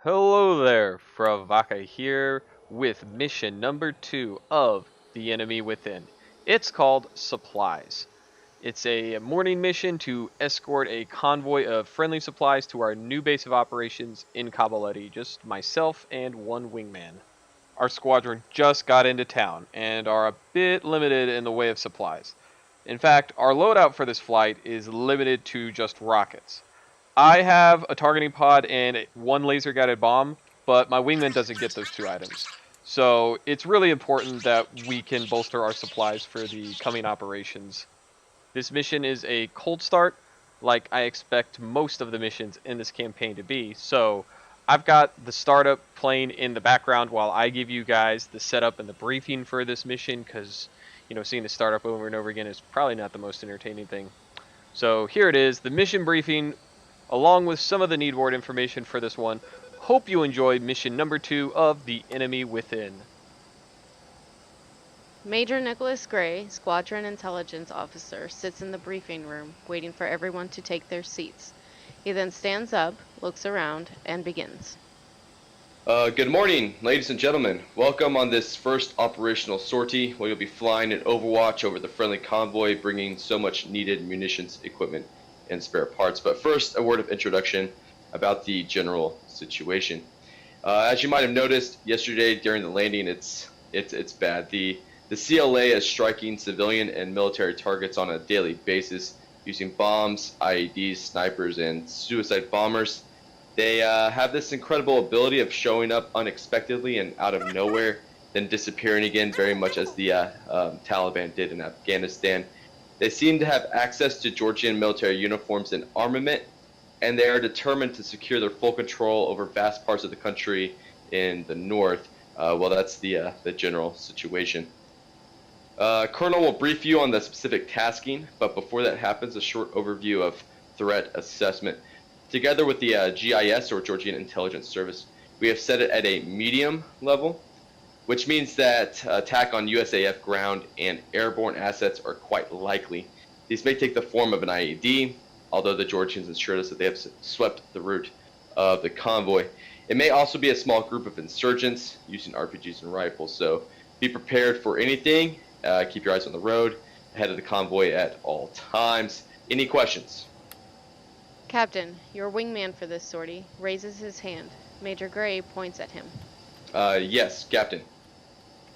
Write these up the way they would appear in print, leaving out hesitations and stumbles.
Hello there, Fravaka here with mission number 2 of The Enemy Within. It's called Supplies. It's a morning mission to escort a convoy of friendly supplies to our new base of operations in Kabuleti, just myself and one wingman. Our squadron just got into town and are a bit limited in the way of supplies. In fact, our loadout for this flight is limited to just rockets. I have a targeting pod and one laser guided bomb, but my wingman doesn't get those two items. So it's really important that we can bolster our supplies for the coming operations. This mission is a cold start, like I expect most of the missions in this campaign to be. So I've got the startup playing in the background while I give you guys the setup and the briefing for this mission, because seeing the startup over and over again is probably not the most entertaining thing. So here it is, the mission briefing along with some of the need ward information for this one. Hope you enjoy mission number 2 of The Enemy Within. Major Nicholas Gray, Squadron Intelligence Officer, sits in the briefing room, waiting for everyone to take their seats. He then stands up, looks around, and begins. Good morning, ladies and gentlemen. Welcome on this first operational sortie where you'll be flying an overwatch over the friendly convoy, bringing so much needed munitions, equipment, and spare parts. But first, a word of introduction about the general situation. As you might have noticed yesterday during the landing, it's bad. The CLA is striking civilian and military targets on a daily basis using bombs, IEDs, snipers, and suicide bombers. They have this incredible ability of showing up unexpectedly and out of nowhere, then disappearing again, very much as the Taliban did in Afghanistan. They seem to have access to Georgian military uniforms and armament, and they are determined to secure their full control over vast parts of the country in the north. Well, that's the general situation. Colonel will brief you on the specific tasking, but before that happens, a short overview of threat assessment. Together with the GIS, or Georgian Intelligence Service, we have set it at a medium level, which means that attack on USAF ground and airborne assets are quite likely. These may take the form of an IED, although the Georgians assured us that they have swept the route of the convoy. It may also be a small group of insurgents using RPGs and rifles, so be prepared for anything. Keep your eyes on the road, ahead of the convoy at all times. Any questions? Captain, your wingman for this sortie, raises his hand. Major Gray points at him. Yes, Captain.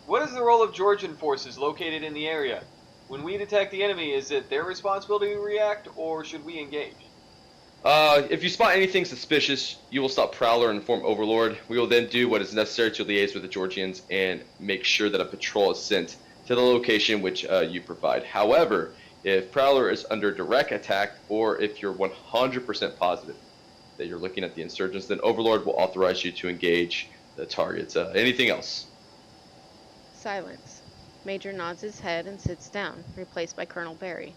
What is the role of Georgian forces located in the area? When we detect the enemy, is it their responsibility to react, or should we engage? If you spot anything suspicious, you will stop Prowler and inform Overlord. We will then do what is necessary to liaise with the Georgians and make sure that a patrol is sent to the location which you provide. However, if Prowler is under direct attack, or if you're 100% positive that you're looking at the insurgents, then Overlord will authorize you to engage the targets. Anything else? Silence. Major nods his head and sits down, replaced by Colonel Barry.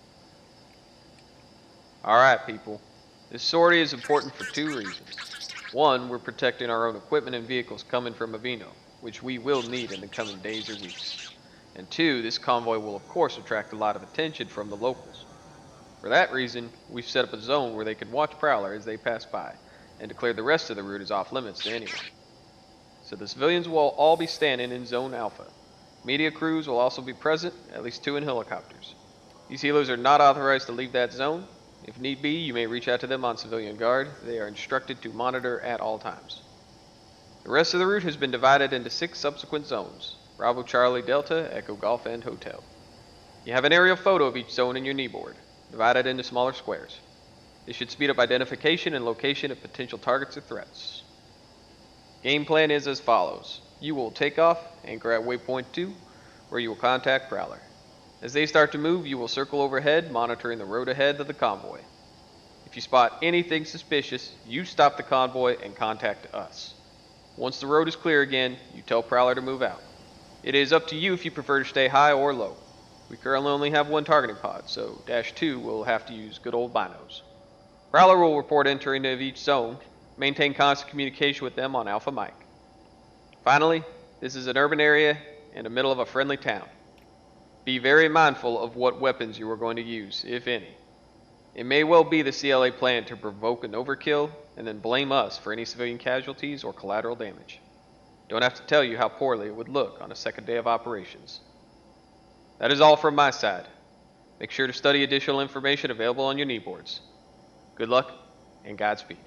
Alright, people. This sortie is important for two reasons. One, we're protecting our own equipment and vehicles coming from Avino, which we will need in the coming days or weeks. And two, this convoy will of course attract a lot of attention from the locals. For that reason, we've set up a zone where they can watch Prowler as they pass by, and declare the rest of the route is off limits to anyone. So the civilians will all be standing in Zone Alpha. Media crews will also be present, at least 2 in helicopters. These helos are not authorized to leave that zone. If need be, you may reach out to them on civilian guard. They are instructed to monitor at all times. The rest of the route has been divided into 6 subsequent zones: Bravo, Charlie, Delta, Echo, Golf, and Hotel. You have an aerial photo of each zone in your kneeboard, divided into smaller squares. This should speed up identification and location of potential targets or threats. Game plan is as follows. You will take off, anchor at waypoint 2, where you will contact Prowler. As they start to move, you will circle overhead, monitoring the road ahead of the convoy. If you spot anything suspicious, you stop the convoy and contact us. Once the road is clear again, you tell Prowler to move out. It is up to you if you prefer to stay high or low. We currently only have one targeting pod, so Dash 2 will have to use good old binos. Prowler will report entering of each zone, maintain constant communication with them on Alpha Mike. Finally, this is an urban area in the middle of a friendly town. Be very mindful of what weapons you are going to use, if any. It may well be the CLA plan to provoke an overkill and then blame us for any civilian casualties or collateral damage. Don't have to tell you how poorly it would look on a second day of operations. That is all from my side. Make sure to study additional information available on your knee boards. Good luck and Godspeed.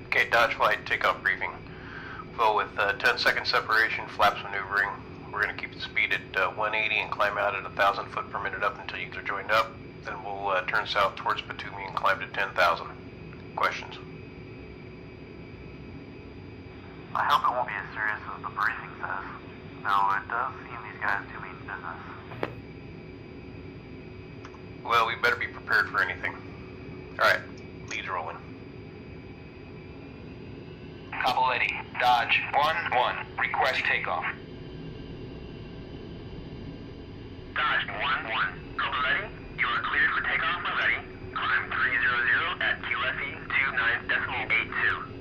Okay, Dodge Flight, takeoff briefing. Well, with 10-second separation, flaps maneuvering, we're going to keep the speed at 180 and climb out at 1,000 foot per minute up until you are joined up. Then we'll turn south towards Batumi and climb to 10,000. Questions? I hope it won't be as serious as the briefing says. Though it does seem these guys do mean business. Well, we better be prepared for anything. Alright, leads rolling. Cavalletti, Dodge, 1-1, request takeoff. Dodge 1-1. Cavalletti, you are cleared for takeoff when ready. Climb 300 at QFE 29.82.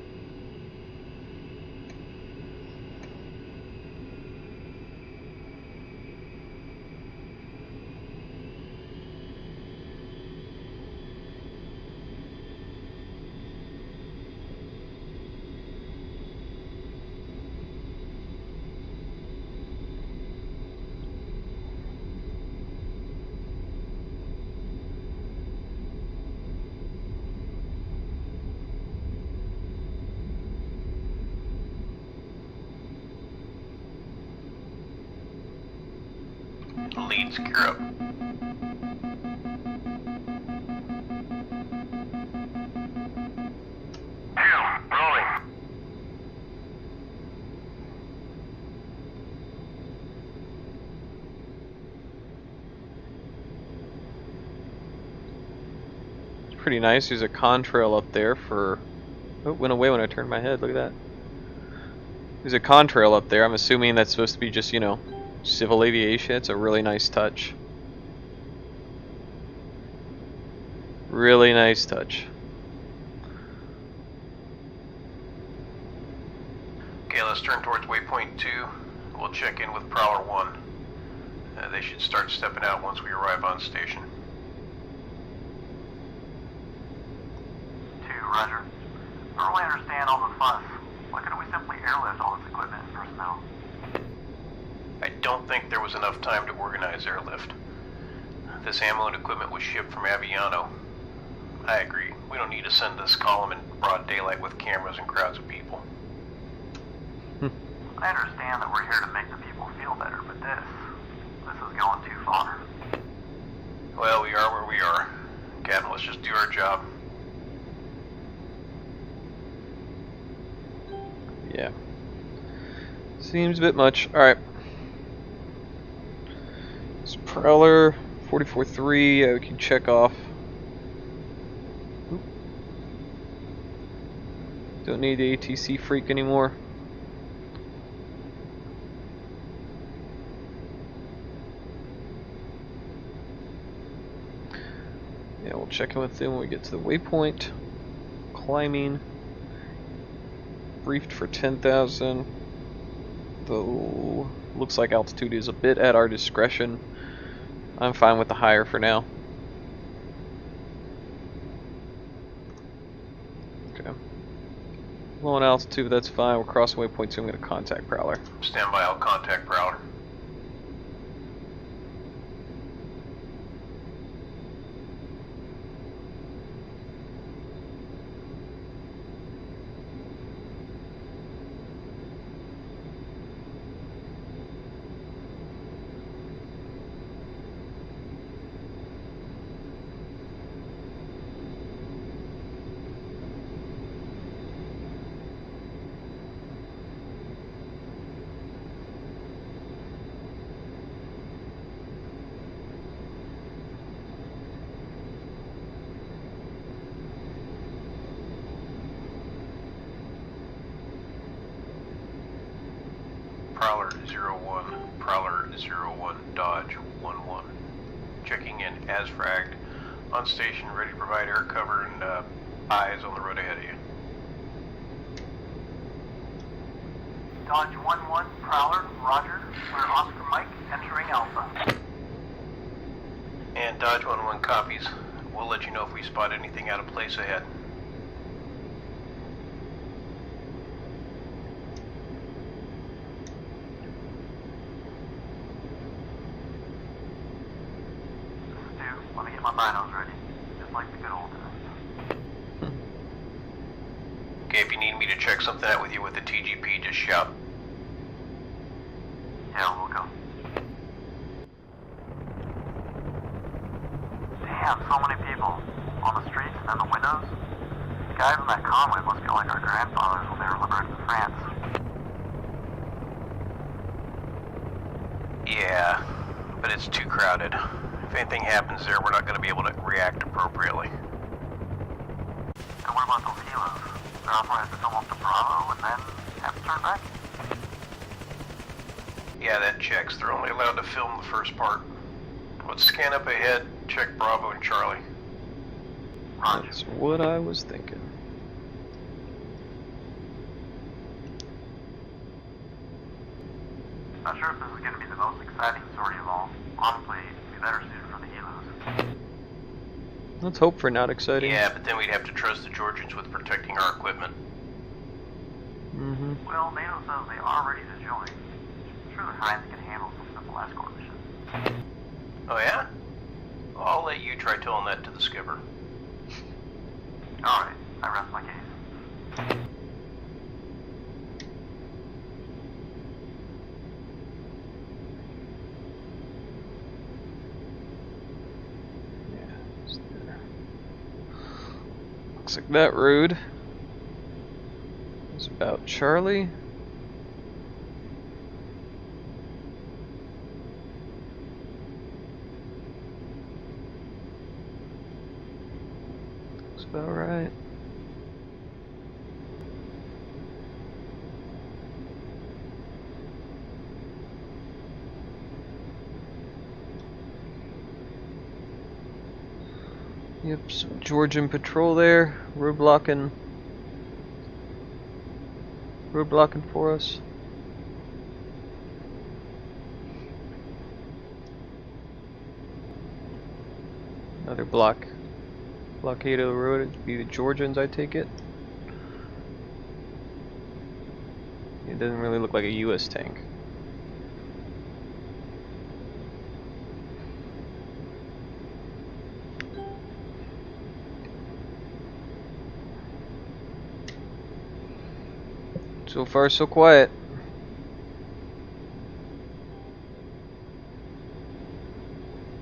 Leads, gear up. Rolling. It's pretty nice. There's a contrail up there for... Oh, it went away when I turned my head. Look at that. There's a contrail up there. I'm assuming that's supposed to be just, you know, civil aviation. It's a really nice touch. Really nice touch. Okay, let's turn towards waypoint 2. We'll check in with Prowler 1. They should start stepping out once we arrive on station. 2, Roger. I don't really understand all the fuss. Why couldn't we simply airlift all this equipment and personnel? I don't think there was enough time to organize airlift. This ammo and equipment was shipped from Aviano. I agree. We don't need to send this column in broad daylight with cameras and crowds of people. I understand that we're here to make the people feel better, but this is going too far. Well, we are where we are. Captain, let's just do our job. Yeah. Seems a bit much. Alright. It's Prowler 44-3. We can check off. Oop. Don't need the ATC freak anymore. Yeah, we'll check in with them when we get to the waypoint. Climbing. Briefed for 10,000. Though looks like altitude is a bit at our discretion. I'm fine with the higher for now. Okay. Low on altitude, that's fine. We're crossing waypoint 2. I'm going to contact Prowler. Stand by, I'll contact Prowler. Prowler 01, Prowler 01, Dodge 11. Checking in as fragged. On station, ready to provide air cover and eyes on the road ahead of you. Dodge 11, Prowler, roger. We're Oscar Mike, entering Alpha. And Dodge 11 copies. We'll let you know if we spot anything out of place ahead. Stu, let me get my binos ready. Just like the good old times. Okay, if you need me to check something out with you with the TGP, just shout. Yeah, we'll go. Damn, so many people. On the streets and in the windows. The guys in that convoy must feel like our grandfathers when they were liberating France. Yeah, but it's too crowded. If anything happens there, we're not going to be able to react appropriately. And what about those helos? They're authorized to film up to Bravo and then have to turn back? Yeah, that checks. They're only allowed to film the first part. Let's scan up ahead, check Bravo and Charlie. Roger. That's what I was thinking. Not sure if this is going to be the most exciting sortie of all. Honestly, it'd be better suited for the helos. Let's hope for not exciting. Yeah, but then we'd have to trust the Georgians with protecting our equipment. Mm-hmm. Well, NATO says they are ready to join. I'm sure the Heinz can handle some simple escort missions. Oh yeah? I'll let you try telling that to the skipper. Alright, I rest my case. Looks like that road is about Charlie. Looks about right. Yep, some Georgian patrol there, roadblocking for us. Another blockade of the road. It'd be the Georgians, I take it. It doesn't really look like a U.S. tank. So far, so quiet.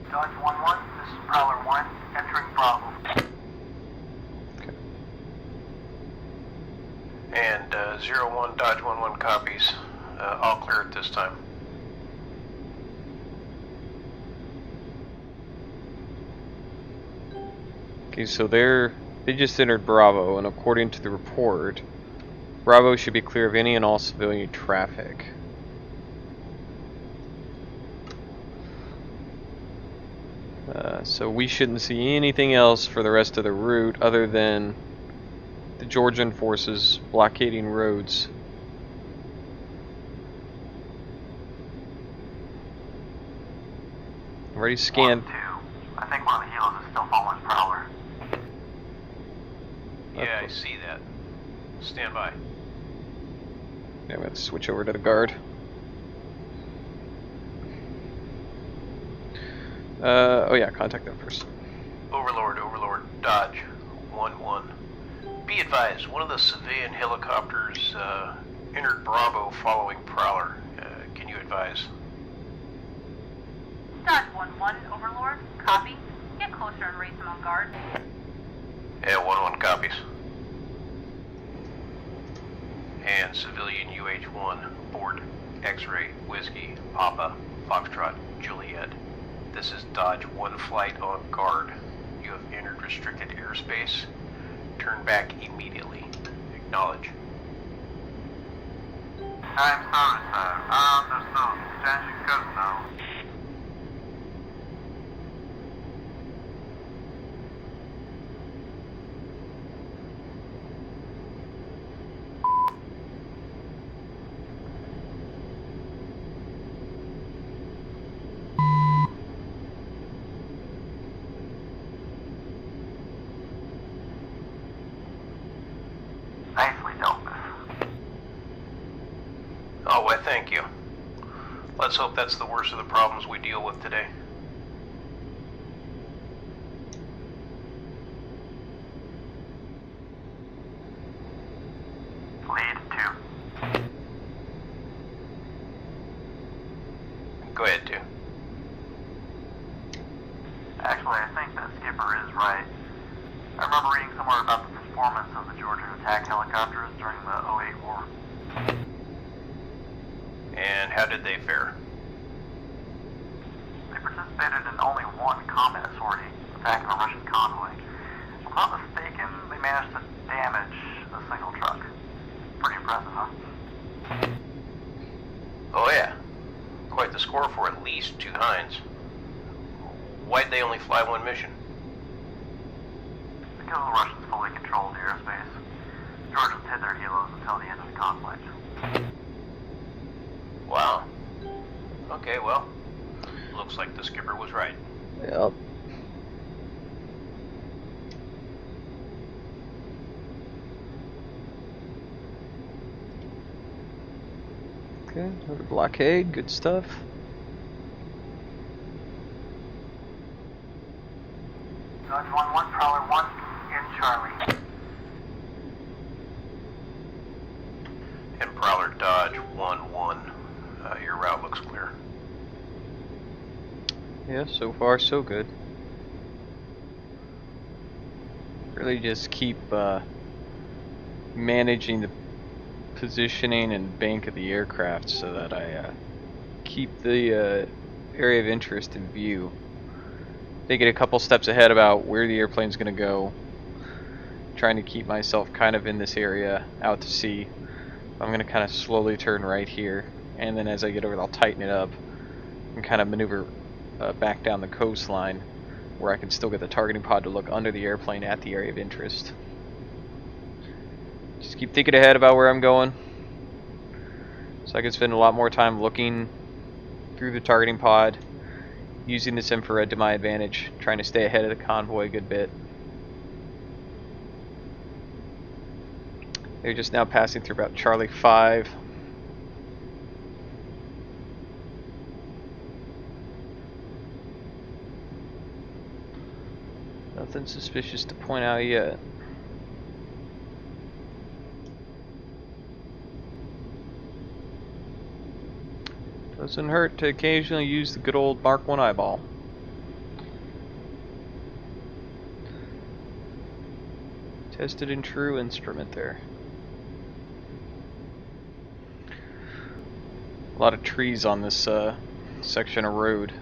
Dodge 11, this is Prowler 1, entering Bravo. Okay. And 01 Dodge 11 copies. I'll clear it this time. Okay, so they just entered Bravo, and according to the report, Bravo should be clear of any and all civilian traffic. So we shouldn't see anything else for the rest of the route other than the Georgian forces blockading roads. Already scanned. 1-2. I think one of the helos is still following Prowler. Yeah, I see that. Stand by. Yeah, I'm gonna switch over to the guard. Oh yeah, contact them first. Overlord, Dodge 11. Be advised, one of the civilian helicopters entered Bravo following Prowler. Can you advise? Dodge 11, Overlord. Copy. Get closer and raise them on guard. Yeah, 11 copies. And civilian UH-1, board, X-ray, Whiskey, Papa, Foxtrot, Juliet. This is Dodge 1 flight on guard. You have entered restricted airspace. Turn back immediately. Acknowledge. I'm sorry, sir. Understood. Changing course now. Nicely dealt with. Oh, why, thank you. Let's hope that's the worst of the problems we deal with today. Lead 2. Go ahead, 2. Actually, I think that skipper is right. I remember reading somewhere about the performance of the Georgian attack helicopters during the '08 war. And how did they fare? They participated in only one combat sortie, attacking a Russian convoy. If I'm not mistaken, they managed to damage a single truck. Pretty impressive, huh? Oh yeah, quite the score for at least 2 Hinds. Why'd they only fly one mission? Because the Russians fully controlled the airspace. Georgians hid their helos until the end of the conflict. Wow. Okay, well, looks like the skipper was right. Yep. Okay, another blockade, good stuff. Dodge 1-1, Prowler 1, in Charlie. And Prowler Dodge 1-1. Your route looks clear. Yeah, so far so good. Really just keep managing the positioning and bank of the aircraft so that I keep the area of interest in view. They get a couple steps ahead about where the airplane's going to go. Trying to keep myself kind of in this area out to sea. I'm going to kind of slowly turn right here, and then as I get over, I'll tighten it up and kind of maneuver back down the coastline where I can still get the targeting pod to look under the airplane at the area of interest. Just keep thinking ahead about where I'm going, so I can spend a lot more time looking through the targeting pod, using this infrared to my advantage, trying to stay ahead of the convoy a good bit. They're just now passing through about Charlie 5. Nothing suspicious to point out yet. Doesn't hurt to occasionally use the good old Mark 1 eyeball. Tested and true instrument there. A lot of trees on this section of road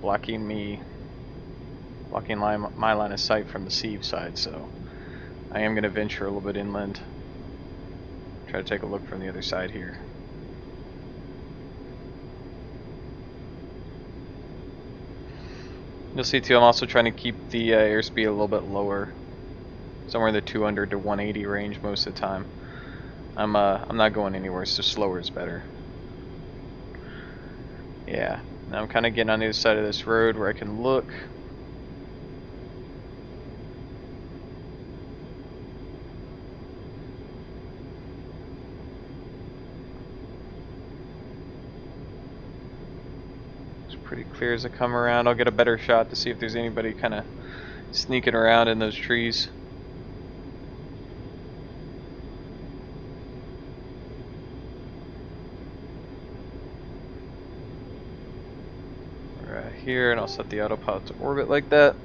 blocking my line of sight from the sea side, so I am going to venture a little bit inland. Try to take a look from the other side here. You'll see too, I'm also trying to keep the airspeed a little bit lower, somewhere in the 200 to 180 range most of the time. I'm not going anywhere, so slower is better. Yeah, now I'm kind of getting on the other side of this road where I can look. It's pretty clear as I come around. I'll get a better shot to see if there's anybody kind of sneaking around in those trees. Right here, and I'll set the autopilot to orbit like that,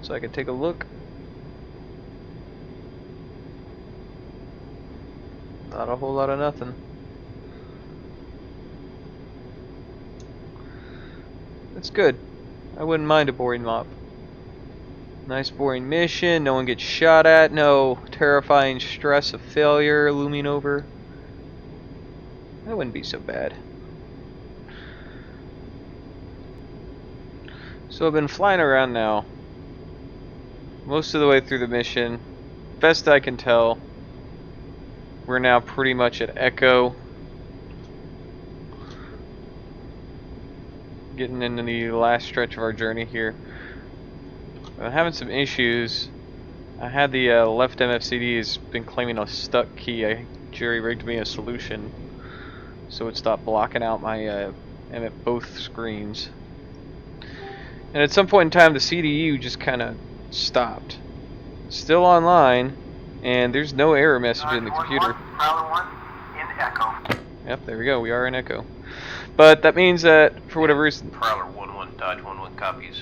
so I can take a look. Not a whole lot of nothing. That's good. I wouldn't mind a boring mop. Nice boring mission, no one gets shot at, no terrifying stress of failure looming over. That wouldn't be so bad. So I've been flying around now, most of the way through the mission. Best I can tell, we're now pretty much at Echo. Getting into the last stretch of our journey here. I'm having some issues. I had the left MFCD has been claiming a stuck key. I jerry-rigged me a solution so it stopped blocking out my both screens. And at some point in time, the CDU just kind of stopped. Still online, and there's no error message in the computer. Prowler 1 in Echo. Yep, there we go. We are in Echo. But that means that, for whatever reason... Prowler 1-1, Dodge 1-1 copies.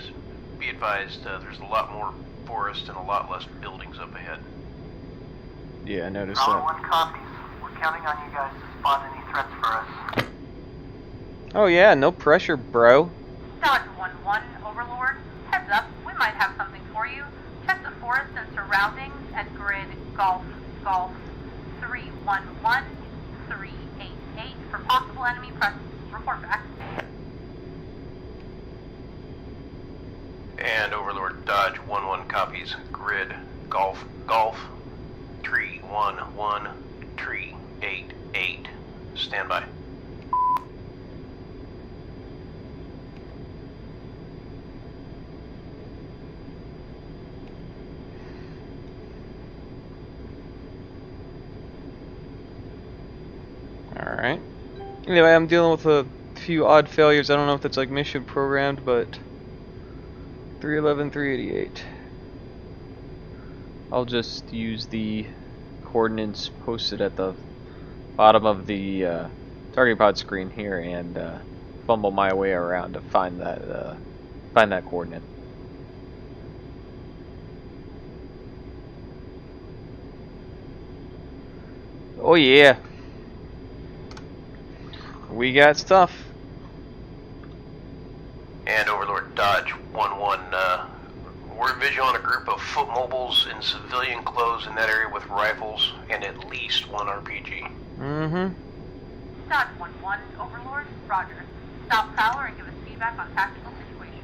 Be advised, there's a lot more forest and a lot less buildings up ahead. Yeah, I noticed Prowler that. 1 copies. We're counting on you guys to spot any threats for us. Oh yeah, no pressure, bro. Dodge 1-1, Overlord. Heads up, we might have something for you. Check the forest and surroundings at grid Golf 311 388 for possible enemy presence. Report back. And Overlord Dodge 1-1 copies. Grid Golf 311 388. Stand by. Alright. Anyway, I'm dealing with a few odd failures. I don't know if that's like mission programmed, but 311, 388. I'll just use the coordinates posted at the bottom of the target pod screen here and fumble my way around to find that coordinate. Oh yeah. We got stuff. And Overlord Dodge 1-1, we're visual on a group of foot mobiles in civilian clothes in that area with rifles and at least one RPG. Mm-hmm. Dodge 1-1, Overlord. Roger. Stop Prowler and give us feedback on tactical situation.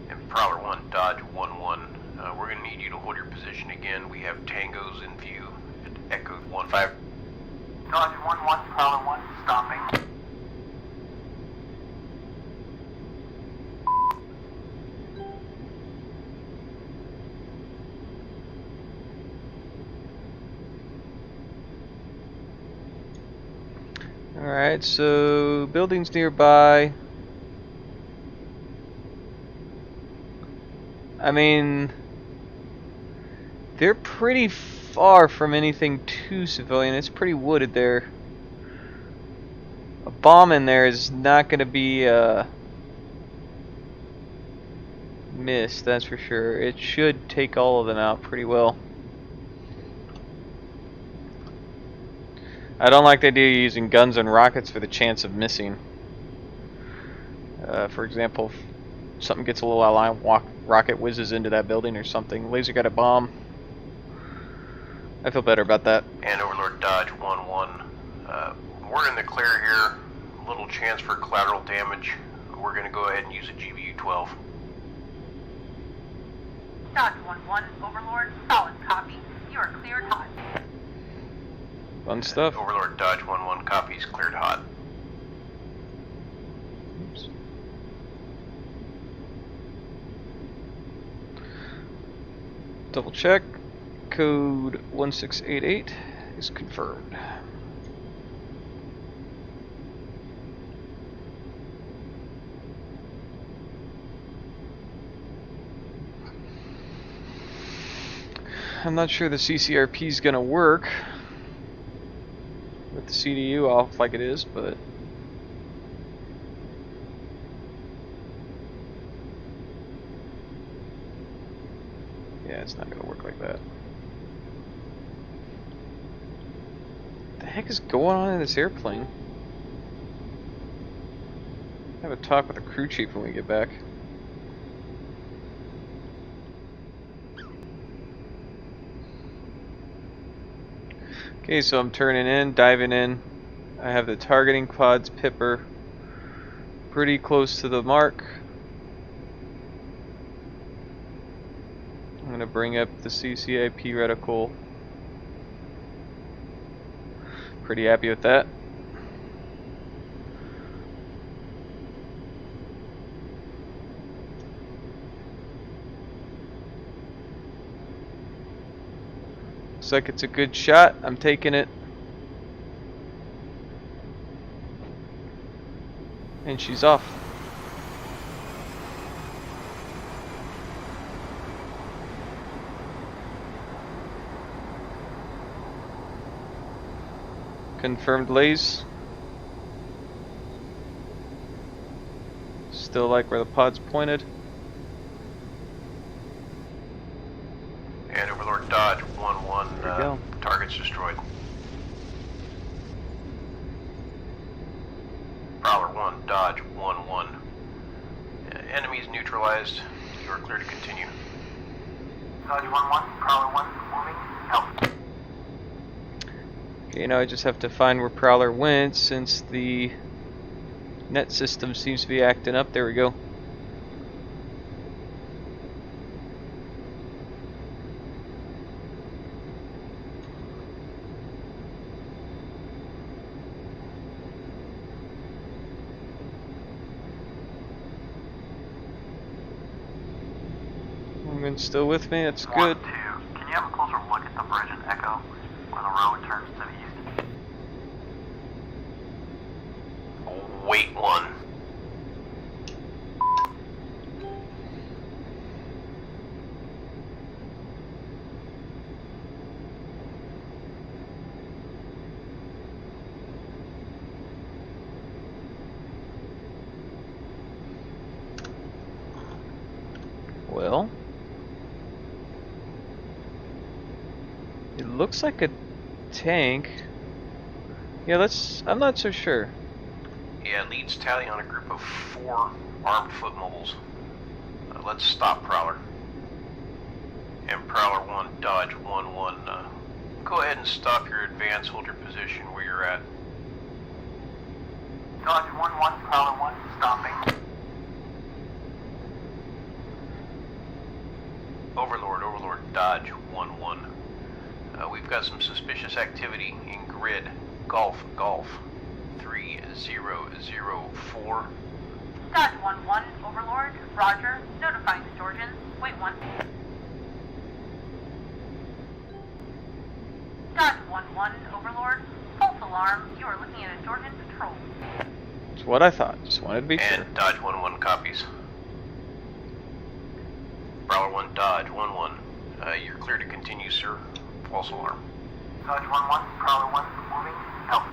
And Prowler 1, Dodge 1-1, we're going to need you to hold your position again. We have tangos in view at Echo 1-5. Dodge 1-1, Prowler 1, stopping. Alright, so buildings nearby. I mean, they're pretty far from anything too civilian. It's pretty wooded there. A bomb in there is not going to be missed, that's for sure. It should take all of them out pretty well. I don't like the idea of using guns and rockets for the chance of missing. For example, if something gets a little out of line, rocket whizzes into that building or something. Laser got a bomb. I feel better about that. And Overlord Dodge 1-1, we're in the clear here. Little chance for collateral damage. We're going to go ahead and use a GBU-12. Dodge 1-1, Overlord. Solid copy. You are cleared hot. Fun stuff. Overlord Dodge 1-1 copies, cleared hot. Oops. Double check. Code 1688 is confirmed. I'm not sure the CCRP is going to work with the CDU off like it is, but yeah, it's not going to work like that. What the heck is going on in this airplane? Have a talk with the crew chief when we get back. Okay, so I'm turning in, diving in. I have the targeting pods pipper pretty close to the mark. I'm going to bring up the CCIP reticle. Pretty happy with that. Looks like it's a good shot. I'm taking it. And she's off. Confirmed lays. Still like where the pod's pointed. And Overlord Dodge 1-1, There we go. target's destroyed. Prowler 1, Dodge 1-1. Enemies neutralized. You are clear to continue. Dodge 1-1, Prowler 1, moving, help. Okay, now I just have to find where Prowler went since the net system seems to be acting up. There we go. Morgan's still with me, that's good. 1-2, can you have a closer look at the bridge in Echo, where the road turns to the east? Wait 1. Well, it looks like a tank. Yeah, I'm not so sure. Yeah, leads tally on a group of 4 armed foot mobiles. Let's stop Prowler. And Prowler 1, Dodge 1-1. Go ahead and stop your advance, hold your position where you're at. Dodge 1-1, Prowler 1, stopping. Overlord Dodge 1-1. We've got some suspicious activity in grid Golf 3004. Dodge 1-1, Overlord, Roger, notifying Sturgeon, wait 1. Dodge 1-1, Overlord, false alarm, you are looking at a Sturgeon patrol. That's what I thought. Just wanted to be sure. And Dodge 1-1 copies. Prowler 1, Dodge 1-1. You're clear to continue, sir. False alarm. Dodge 1-1, Prowler 1, moving, help.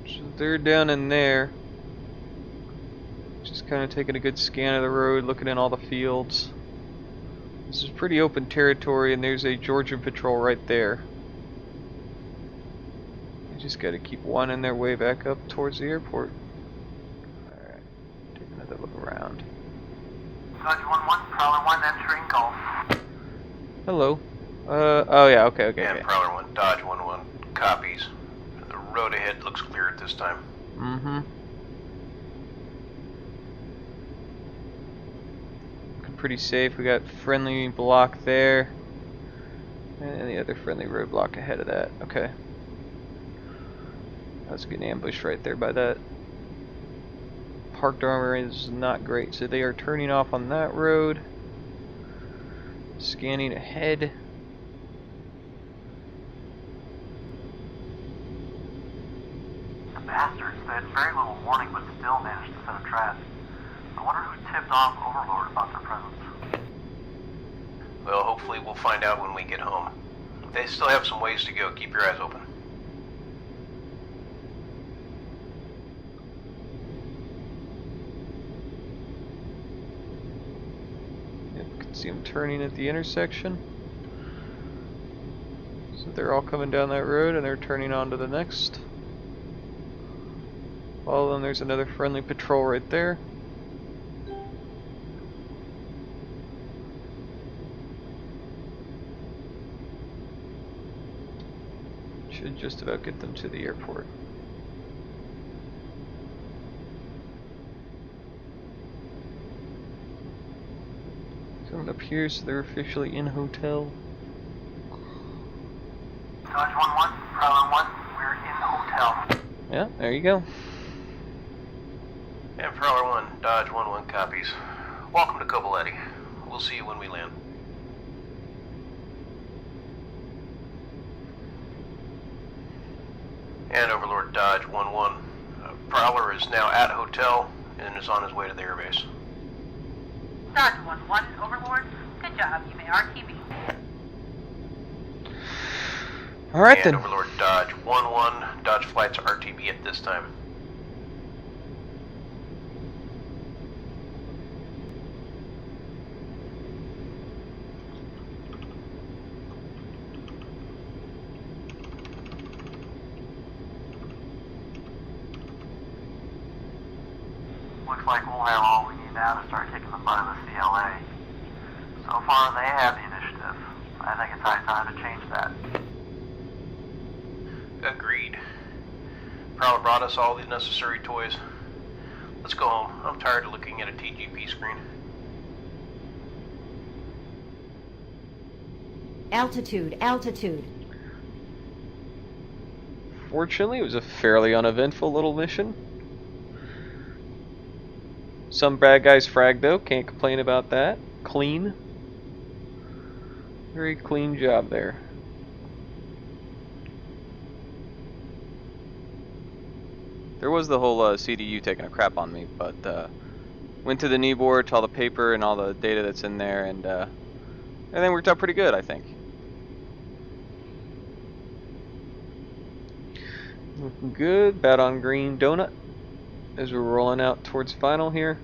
So they're down in there. Just kind of taking a good scan of the road, looking in all the fields. This is pretty open territory, and there's a Georgian patrol right there. I just got to keep one in their way back up towards the airport. Alright, take another look around. Dodge 1-1, Prowler 1, entering Gulf. Hello. Oh yeah, okay. And Prowler 1, Dodge 1-1 copies. The road ahead looks clear at this time. Mm-hmm. Looking pretty safe. We got friendly block there. And the other friendly roadblock ahead of that. Okay. I was getting ambushed right there by that. Parked armor is not great, so they are turning off on that road. Scanning ahead. The bastards, they had very little warning but still managed to set a trap. I wonder who tipped off Overlord about their presence. Well, hopefully we'll find out when we get home. They still have some ways to go. Keep your eyes open. Yep, can see them turning at the intersection. So they're all coming down that road and they're turning on to the next. Follow them, there's another friendly patrol right there. Should just about get them to the airport. Coming up here, so they're officially in hotel. Dodge 1-1, Prowler 1, we're in hotel. Yeah, there you go. And Prowler 1, Dodge 1-1 copies. Welcome to Coboletti. We'll see you when we land. And Overlord Dodge 1-1. Prowler is now at hotel and is on his way to the airbase. Dodge 1-1, Overlord. Good job. You may RTB. Alright And then. Overlord Dodge 1-1. Dodge flights RTB at this time. Looks like we'll have all we need now to start kicking the butt of the CLA. So far, they have the initiative. I think it's high time to change that. Agreed. Prowler brought us all the necessary toys. Let's go home. I'm tired of looking at a TGP screen. Altitude, altitude. Fortunately, it was a fairly uneventful little mission. Some bad guys fragged though, can't complain about that. Clean. Very clean job there. There was the whole CDU taking a crap on me, but went to the knee board to all the paper and all the data that's in there, and everything worked out pretty good, I think. Looking good. Bat on green donut as we're rolling out towards final here.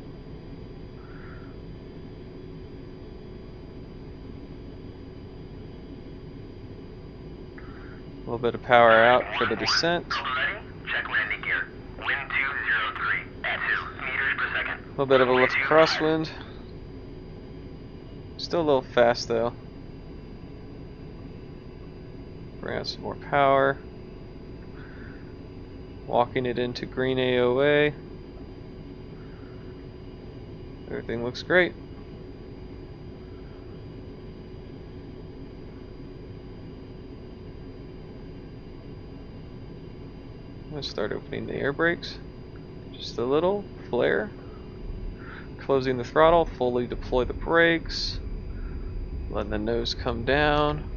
A little bit of power out for the descent. Coboletti, check landing gear. Wind 203 at 2 meters per second. A little bit of a left crosswind. Still a little fast though. Bring out some more power. Walking it into green AOA. Everything looks great. I'm going to start opening the air brakes. Just a little flare. Closing the throttle, fully deploy the brakes. Letting the nose come down.